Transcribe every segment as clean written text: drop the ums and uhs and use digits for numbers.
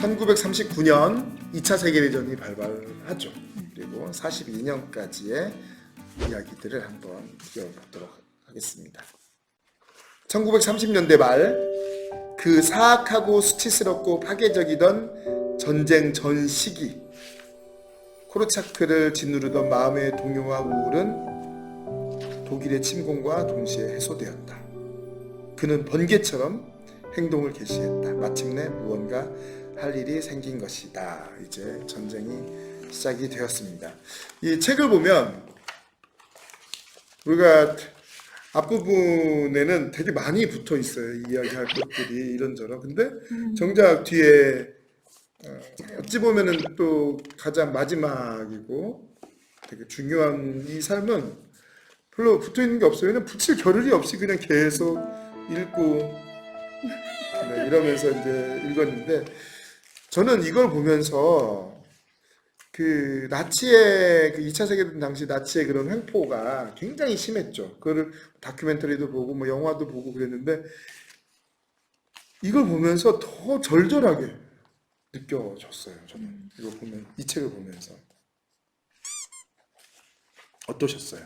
1939년 2차 세계대전이 발발하죠. 그리고 42년까지의 이야기들을 한번 이어보도록 하겠습니다. 1930년대 말 그 사악하고 수치스럽고 파괴적이던 전쟁 전 시기, 코르차크를 짓누르던 마음의 동요와 우울은 독일의 침공과 동시에 해소되었다. 그는 번개처럼 행동을 개시했다. 마침내 무언가 할 일이 생긴 것이다. 이제 전쟁이 시작이 되었습니다. 이 책을 보면 우리가 앞부분에는 되게 많이 붙어 있어요. 이야기할 것들이 이런저런. 근데 정작 뒤에 어찌 보면은 또 가장 마지막이고 되게 중요한 이 삶은 별로 붙어 있는 게 없어요. 그냥 붙일 겨를이 없이 그냥 계속 읽고 네, 이러면서 이제 읽었는데 저는 이걸 보면서 그 나치의 그 2차 세계대전 당시 나치의 그런 횡포가 굉장히 심했죠. 그거를 다큐멘터리도 보고 뭐 영화도 보고 그랬는데 이걸 보면서 더 절절하게 느껴졌어요. 저는 이거 보면 이 책을 보면서 어떠셨어요?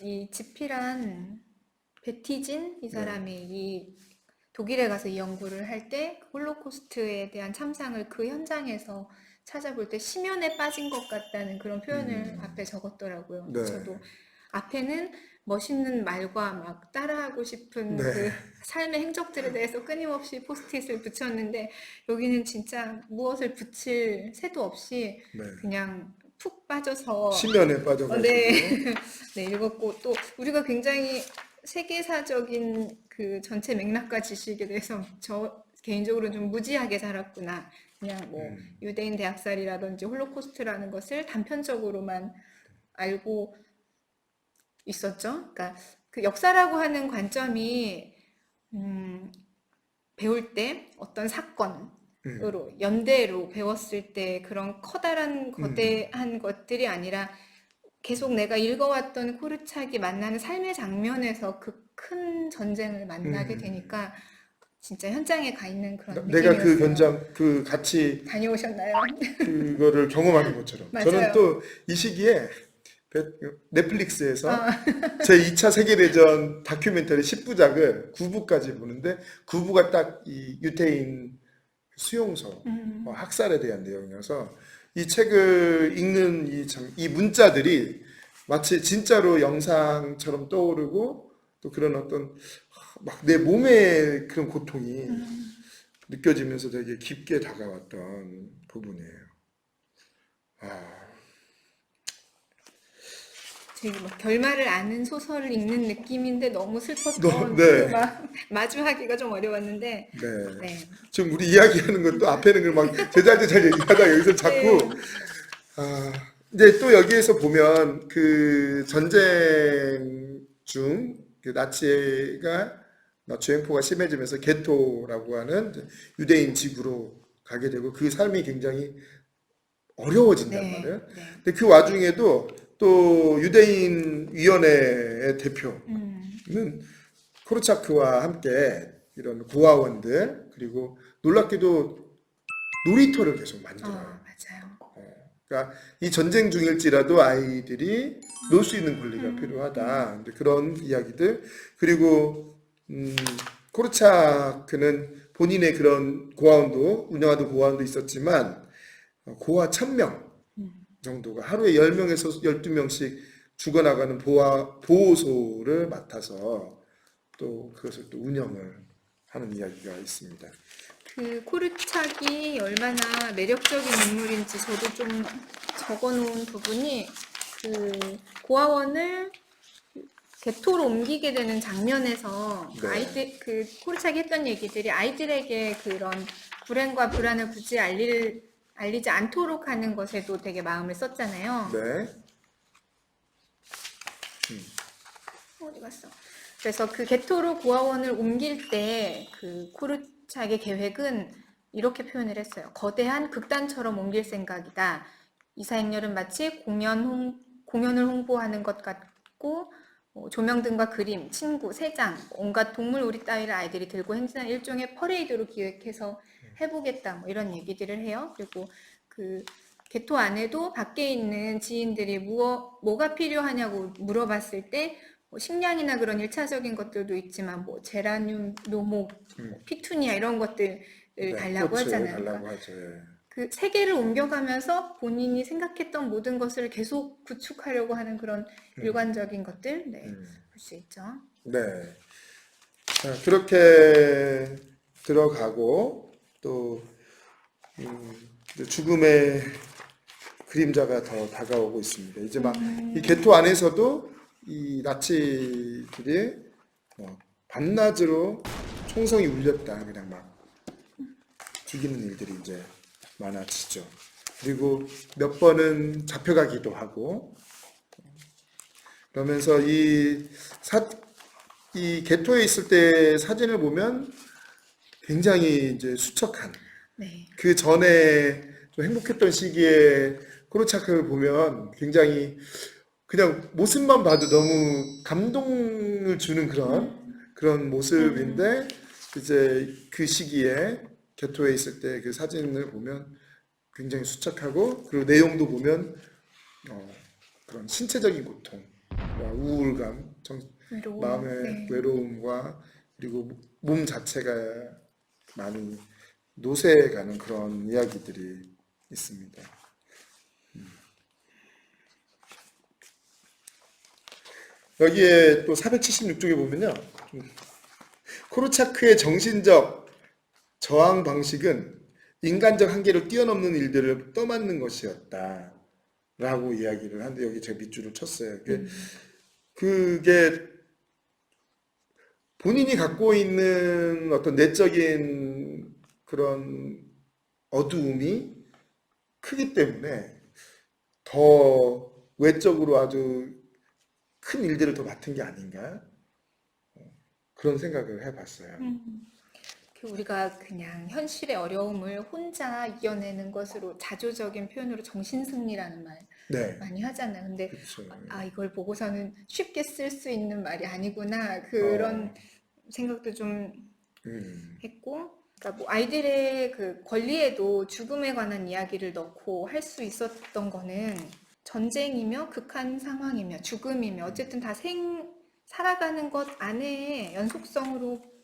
이 지필한 베티진 이 사람이 이 독일에 가서 이 연구를 할 때 홀로코스트에 대한 참상을 그 현장에서 찾아볼 때 심연에 빠진 것 같다는 그런 표현을 앞에 적었더라고요. 네. 저도 앞에는 멋있는 말과 막 따라하고 싶은 네. 그 삶의 행적들에 대해서 끊임없이 포스트잇을 붙였는데 여기는 진짜 무엇을 붙일 새도 없이 네. 그냥 푹 빠져서 심연에 빠져가지고 네. 네, 읽었고 또 우리가 굉장히 세계사적인 그 전체 맥락과 지식에 대해서 저 개인적으로 좀 무지하게 살았구나. 그냥 뭐 유대인 대학살이라든지 홀로코스트라는 것을 단편적으로만 알고 있었죠. 그러니까 그 역사라고 하는 관점이 배울 때 어떤 사건으로 연대로 배웠을 때 그런 커다란 거대한 것들이 아니라 계속 내가 읽어왔던 코르차기 만나는 삶의 장면에서 그 큰 전쟁을 만나게 되니까 진짜 현장에 가 있는 그런 내가 그 느낌이었어요. 현장 그 같이 다녀오셨나요? 그거를 경험하는 것처럼 맞아요. 저는 또 이 시기에 넷플릭스에서 제 2차 세계대전 다큐멘터리 10부작을 9부까지 보는데 9부가 딱 이 유태인 수용소 학살에 대한 내용이어서 이 책을 읽는 이 문자들이 마치 진짜로 영상처럼 떠오르고 또 그런 어떤 막 내 몸의 그런 고통이 느껴지면서 되게 깊게 다가왔던 부분이에요. 되게 막 결말을 아는 소설을 읽는 느낌인데 너무 슬펐던 네. 막 마주하기가 좀 어려웠는데 네. 네. 지금 우리 이야기하는 것도 앞에는 그막 제잘제잘 얘기하다 여기서 자꾸 이제 또 여기에서 보면 그 전쟁 중 그 나치 횡포가 심해지면서 게토라고 하는 유대인 지구로 가게 되고 그 삶이 굉장히 어려워진단 네. 말이에요. 네. 근데 그 와중에도 또 유대인 위원회의 대표는 코르차크와 함께 이런 고아원들 그리고 놀랍게도 놀이터를 계속 만들어요. 맞아요. 그러니까 이 전쟁 중일지라도 아이들이 놀 수 있는 권리가 필요하다. 근데 그런 이야기들 그리고 코르차크는 본인의 그런 고아원도 운영하던 고아원도 있었지만 고아 1000명 정도가 하루에 10명에서 12명씩 죽어나가는 보호소를 맡아서 또 그것을 또 운영을 하는 이야기가 있습니다. 그 코르차기 얼마나 매력적인 인물인지 저도 좀 적어놓은 부분이 그 고아원을 게토로 옮기게 되는 장면에서 네. 아이들 그 코르차기 했던 얘기들이 아이들에게 그런 불행과 불안을 굳이 알리지 않도록 하는 것에도 되게 마음을 썼잖아요. 네. 어디 갔어? 그래서 그 게토로 고아원을 옮길 때 그 코르차기의 계획은 이렇게 표현을 했어요. 거대한 극단처럼 옮길 생각이다. 이사행렬은 마치 공연을 홍보하는 것 같고 조명등과 그림, 친구, 새장, 온갖 동물 우리 따위를 아이들이 들고 행진하는 일종의 퍼레이드로 기획해서 해보겠다 뭐 이런 얘기들을 해요. 그리고 그 개토 안에도 밖에 있는 지인들이 뭐가 필요하냐고 물어봤을 때 식량이나 그런 일차적인 것들도 있지만 뭐 제라늄, 묘목, 피투니아 이런 것들을 달라고 꽃을 하잖아요. 달라고 그러니까 하죠. 예. 그 세계를 옮겨가면서 본인이 생각했던 모든 것을 계속 구축하려고 하는 그런 일관적인 것들, 네, 볼 수 있죠. 네. 자, 그렇게 들어가고 또 이제 죽음의 그림자가 더 다가오고 있습니다. 이제 막 이 개토 안에서도 이 나치들이 밤낮으로 총성이 울렸다. 그냥 막 죽이는 일들이 이제 많아지죠. 그리고 몇 번은 잡혀가기도 하고 그러면서 이 개토에 있을 때 사진을 보면 굉장히 이제 수척한 네. 그 전에 좀 행복했던 시기에 코르차크를 보면 굉장히 그냥 모습만 봐도 너무 감동을 주는 그런 모습인데 이제 그 시기에 개토에 있을 때 그 사진을 보면 굉장히 수척하고 그리고 내용도 보면 그런 신체적인 고통, 우울감, 외로움, 마음의 네. 외로움과 그리고 몸 자체가 많이 노쇠해가는 그런 이야기들이 있습니다. 여기에 또 476쪽에 보면요. 코르차크의 정신적 저항 방식은 인간적 한계를 뛰어넘는 일들을 떠맡는 것이었다. 라고 이야기를 하는데 여기 제가 밑줄을 쳤어요. 그게 본인이 갖고 있는 어떤 내적인 그런 어두움이 크기 때문에 더 외적으로 아주 큰 일들을 더 맡은 게 아닌가 그런 생각을 해봤어요. 우리가 그냥 현실의 어려움을 혼자 이겨내는 것으로 자조적인 표현으로 정신승리라는 말 네, 많이 하잖아요. 근데 그렇죠. 이걸 보고서는 쉽게 쓸 수 있는 말이 아니구나 그런 생각도 좀 했고, 그러니까 뭐 아이들의 그 권리에도 죽음에 관한 이야기를 넣고 할 수 있었던 거는 전쟁이며 극한 상황이며 죽음이며 어쨌든 다 살아가는 것 안에 연속성으로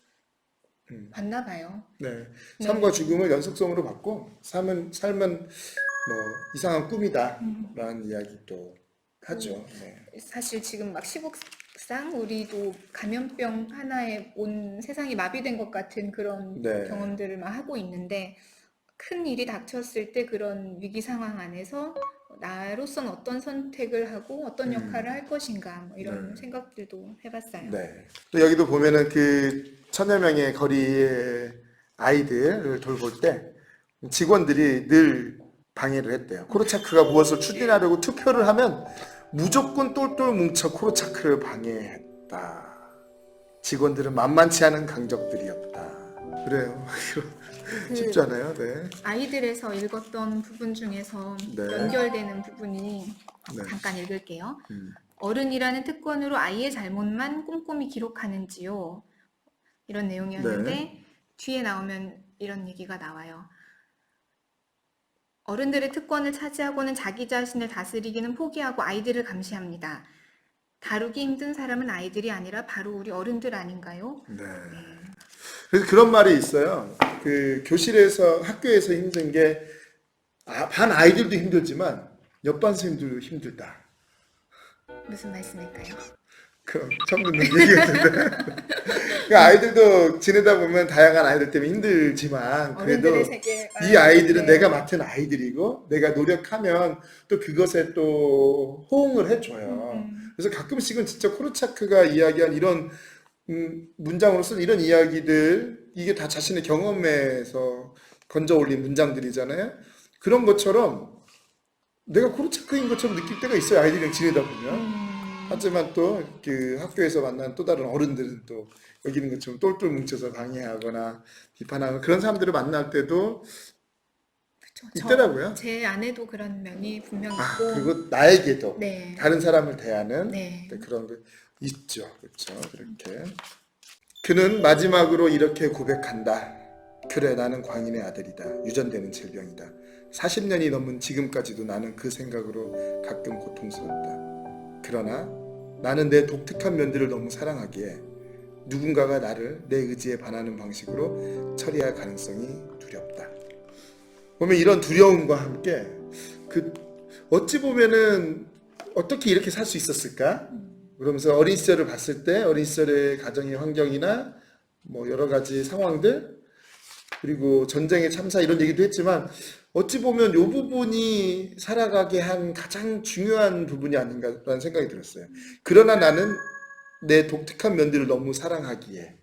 봤나 봐요. 네, 삶과 죽음을 연속성으로 받고 삶은 뭐 이상한 꿈이다라는 이야기도 하죠. 네. 사실 지금 막 시국상 우리도 감염병 하나에 온 세상이 마비된 것 같은 그런 네. 경험들을 막 하고 있는데 큰 일이 닥쳤을 때 그런 위기 상황 안에서 나로서는 어떤 선택을 하고 어떤 역할을 할 것인가 뭐 이런 생각들도 해봤어요. 네. 또 여기도 보면은 그 천여 명의 거리의 아이들을 돌볼 때 직원들이 늘 방해를 했대요. 코르차크가 무엇을 추진하려고 투표를 하면 무조건 똘똘 뭉쳐 코르차크를 방해했다. 직원들은 만만치 않은 강적들이었다. 그래요. 쉽지 않아요. 네. 아이들에서 읽었던 부분 중에서 네. 연결되는 부분이 네. 잠깐 읽을게요. 어른이라는 특권으로 아이의 잘못만 꼼꼼히 기록하는지요. 이런 내용이었는데 네. 뒤에 나오면 이런 얘기가 나와요. 어른들의 특권을 차지하고는 자기 자신을 다스리기는 포기하고 아이들을 감시합니다. 다루기 힘든 사람은 아이들이 아니라 바로 우리 어른들 아닌가요? 네. 그래서 그런 말이 있어요. 그 교실에서 학교에서 힘든 게 반 아이들도 힘들지만 옆반 선생님들도 힘들다. 무슨 말씀일까요? 그럼 처음 듣는 얘기 같은데. 그 아이들도 지내다 보면 다양한 아이들 때문에 힘들지만 그래도 어른들의 세계. 이 아이들은 네. 내가 맡은 아이들이고 내가 노력하면 또 그것에 또 호응을 해줘요. 그래서 가끔씩은 진짜 코르차크가 이야기한 이런 문장으로 쓴 이런 이야기들 이게 다 자신의 경험에서 건져 올린 문장들이잖아요. 그런 것처럼 내가 코르차크인 것처럼 느낄 때가 있어요. 아이들이랑 지내다 보면. 하지만 또 그 학교에서 만난 또 다른 어른들은 또 여기 있는 것처럼 똘똘 뭉쳐서 방해하거나 비판하는 그런 사람들을 만날 때도 그쵸. 있더라고요. 제 안에도 그런 면이 분명 있고. 그리고 나에게도 네. 다른 사람을 대하는 네. 그런 거. 있죠. 그렇죠. 그렇게 그는 마지막으로 이렇게 고백한다. 그래, 나는 광인의 아들이다. 유전되는 질병이다. 40년이 넘은 지금까지도 나는 그 생각으로 가끔 고통스럽다. 그러나 나는 내 독특한 면들을 너무 사랑하기에 누군가가 나를 내 의지에 반하는 방식으로 처리할 가능성이 두렵다. 보면 이런 두려움과 함께 그 어찌 보면은 어떻게 이렇게 살 수 있었을까? 그러면서 어린 시절을 봤을 때 어린 시절의 가정의 환경이나 뭐 여러 가지 상황들 그리고 전쟁의 참사 이런 얘기도 했지만 어찌 보면 이 부분이 살아가게 한 가장 중요한 부분이 아닌가라는 생각이 들었어요. 그러나 나는 내 독특한 면들을 너무 사랑하기에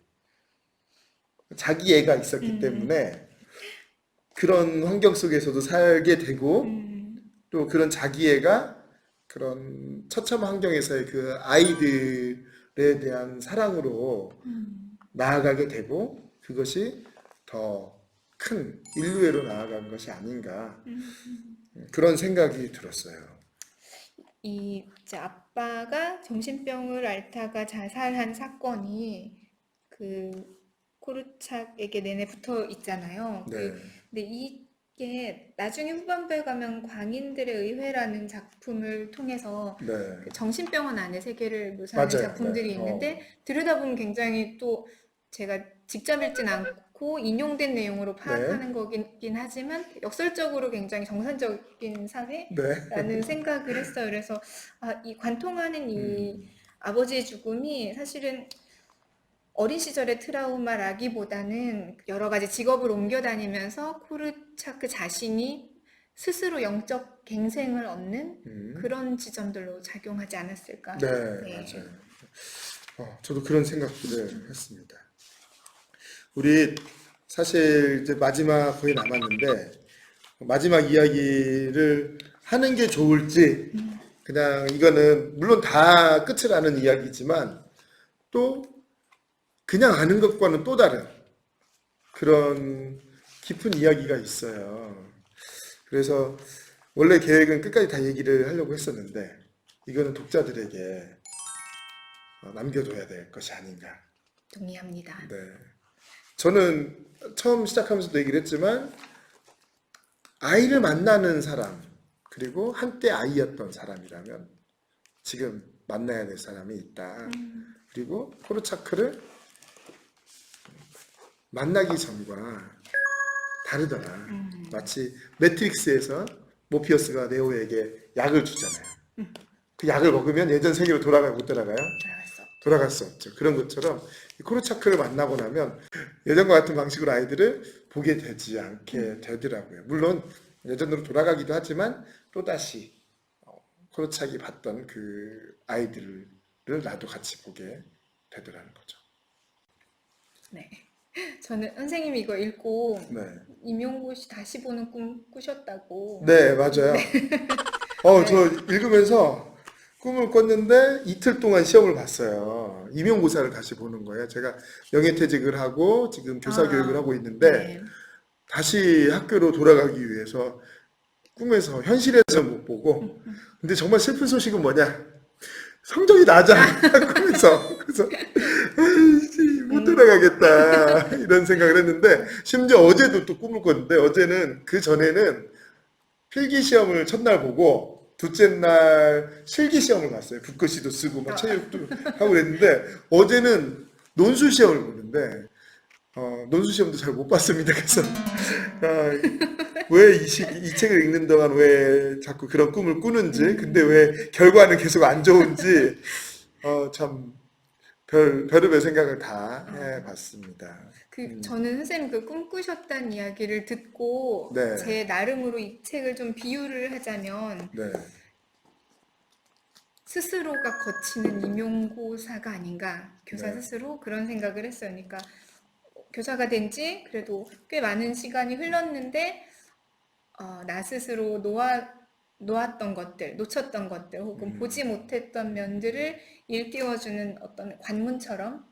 자기 애가 있었기 때문에 그런 환경 속에서도 살게 되고 또 그런 자기 애가 그런 처참한 환경에서의 그 아이들에 대한 사랑으로 나아가게 되고 그것이 더 큰 인류애로 나아간 것이 아닌가 그런 생각이 들었어요. 이 이제 아빠가 정신병을 앓다가 자살한 사건이 그 코르착에게 내내 붙어 있잖아요. 네, 근데 이게 나중에 후반부에 가면 광인들의 의회라는 작품을 통해서 네, 그 정신병원 안에 세계를 묘사하는 맞아요. 작품들이 네, 있는데 들여다보면 굉장히 또 제가 직접 읽진 않고 인용된 내용으로 네, 파악하는 거긴 하지만 역설적으로 굉장히 정상적인 네, 사회라는 생각을 했어요. 그래서 이 관통하는 이 아버지의 죽음이 사실은 어린 시절의 트라우마라기보다는 여러 가지 직업을 옮겨 다니면서 코르차크 자신이 스스로 영적 갱생을 얻는 그런 지점들로 작용하지 않았을까. 네, 네. 맞아요. 저도 그런 생각들을 했습니다. 우리 사실 이제 마지막 거의 남았는데 마지막 이야기를 하는 게 좋을지 그냥 이거는 물론 다 끝을 아는 이야기지만 또 그냥 아는 것과는 또 다른 그런 깊은 이야기가 있어요. 그래서 원래 계획은 끝까지 다 얘기를 하려고 했었는데 이거는 독자들에게 남겨둬야 될 것이 아닌가. 동의합니다. 네. 저는 처음 시작하면서도 얘기를 했지만 아이를 만나는 사람 그리고 한때 아이였던 사람이라면 지금 만나야 될 사람이 있다. 그리고 코르차크를 만나기 전과 다르더라. 마치 매트릭스에서 모피어스가 네오에게 약을 주잖아요. 그 약을 먹으면 예전 세계로 돌아가요? 못 돌아가요? 돌아갈 수 없죠. 그런 것처럼 코르차크를 만나고 나면 예전과 같은 방식으로 아이들을 보게 되지 않게 되더라고요. 물론 예전으로 돌아가기도 하지만 또다시 코르차크가 봤던 그 아이들을 나도 같이 보게 되더라는 거죠. 네. 저는 선생님이 이거 읽고 네, 임용고 씨 다시 보는 꿈 꾸셨다고. 네 맞아요. 저 읽으면서 꿈을 꿨는데 이틀 동안 시험을 봤어요. 임용고사를 다시 보는 거예요. 제가 명예퇴직을 하고 지금 교사 교육을 하고 있는데 네. 다시 학교로 돌아가기 위해서 꿈에서 현실에서 못 보고 근데 정말 슬픈 소식은 뭐냐? 성적이 낮아 꿈에서 그래서 에이씨, 못 돌아가겠다 이런 생각을 했는데 심지어 어제도 또 꿈을 꿨는데 어제는 그 전에는 필기 시험을 첫날 보고 둘째 날 실기 시험을 봤어요. 국어시도 쓰고 막 체육도 하고 그랬는데 어제는 논술 시험을 보는데 논술 시험도 잘 못 봤습니다. 그래서 왜 이 책을 읽는 동안 왜 자꾸 그런 꿈을 꾸는지 근데 왜 결과는 계속 안 좋은지 참 별의별 생각을 다 해봤습니다. 저는 선생님 그 꿈꾸셨다는 이야기를 듣고 네. 제 나름으로 이 책을 좀 비유를 하자면 네. 스스로가 거치는 임용고사가 아닌가 교사 네. 스스로 그런 생각을 했어요. 그러니까 교사가 된 지 그래도 꽤 많은 시간이 흘렀는데 나 스스로 놓았던 것들, 놓쳤던 것들 혹은 보지 못했던 면들을 일깨워주는 어떤 관문처럼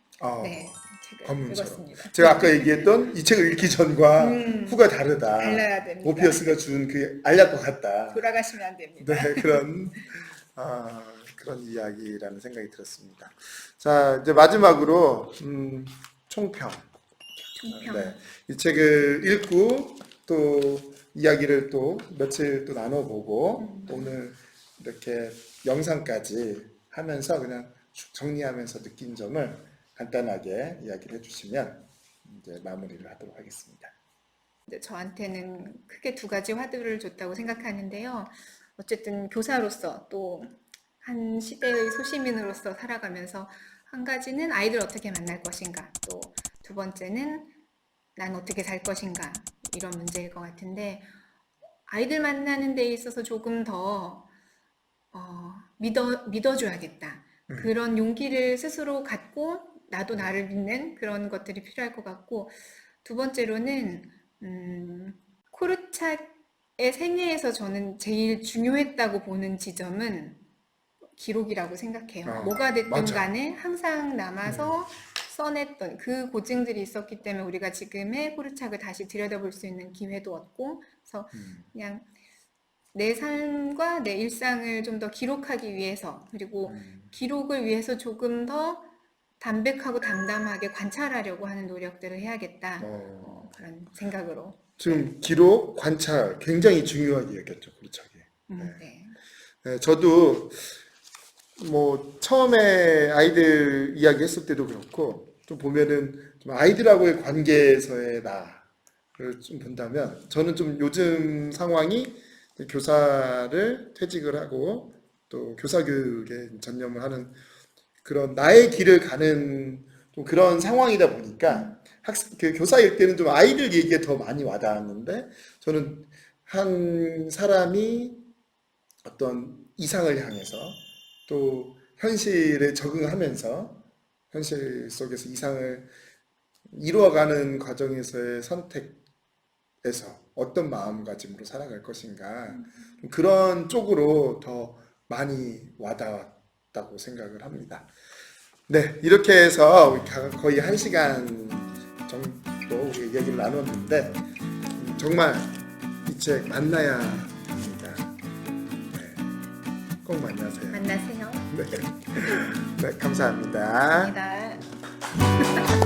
네, 책을 관문처럼. 읽었습니다. 제가 아까 얘기했던 이 책을 읽기 전과 후가 다르다. 달라야 됩니다. 모피어스가 준 그 알약과 같다. 돌아가시면 안 됩니다. 네, 그런 그런 이야기라는 생각이 들었습니다. 자, 이제 마지막으로 총평. 총평. 네, 이 책을 읽고 또 이야기를 또 며칠 또 나눠보고 또 오늘 이렇게 영상까지 하면서 그냥 쭉 정리하면서 느낀 점을 간단하게 이야기를 해주시면 이제 마무리를 하도록 하겠습니다. 저한테는 크게 두 가지 화두를 줬다고 생각하는데요. 어쨌든 교사로서 또 한 시대의 소시민으로서 살아가면서 한 가지는 아이들 어떻게 만날 것인가, 또 두 번째는 난 어떻게 살 것인가, 이런 문제일 것 같은데, 아이들 만나는 데 있어서 조금 더 믿어줘야겠다. 그런 용기를 스스로 갖고 나도 나를 믿는 그런 것들이 필요할 것 같고, 두 번째로는 코르착의 생애에서 저는 제일 중요했다고 보는 지점은 기록이라고 생각해요. 뭐가 됐든 맞아. 간에 항상 남아서 써냈던 그 고증들이 있었기 때문에 우리가 지금의 코르착을 다시 들여다볼 수 있는 기회도 얻고, 그래서 그냥 내 삶과 내 일상을 좀 더 기록하기 위해서, 그리고 기록을 위해서 조금 더 담백하고 담담하게 관찰하려고 하는 노력들을 해야겠다. 그런 생각으로. 지금 기록, 관찰 굉장히 중요하게 여겼죠, 코르착이. 네. 네, 저도 뭐 처음에 아이들 이야기했을 때도 그렇고 좀 보면은 좀 아이들하고의 관계에서의 나를 좀 본다면 저는 좀 요즘 상황이 교사를 퇴직을 하고 또 교사 교육에 전념을 하는 그런 나의 길을 가는 좀 그런 상황이다 보니까 그 교사일 때는 좀 아이들 얘기에 더 많이 와닿았는데 저는 한 사람이 어떤 이상을 향해서 또 현실에 적응하면서 현실 속에서 이상을 이루어가는 과정에서의 선택에서 어떤 마음가짐으로 살아갈 것인가 그런 쪽으로 더 많이 와닿았다고 생각을 합니다. 네, 이렇게 해서 우리 거의 1시간 정도 우리 얘기를 나눴는데 정말 이 책 만나야 합니다. 네, 꼭 만나세요. 만나세요. 네, 네 감사합니다. 감사합니다.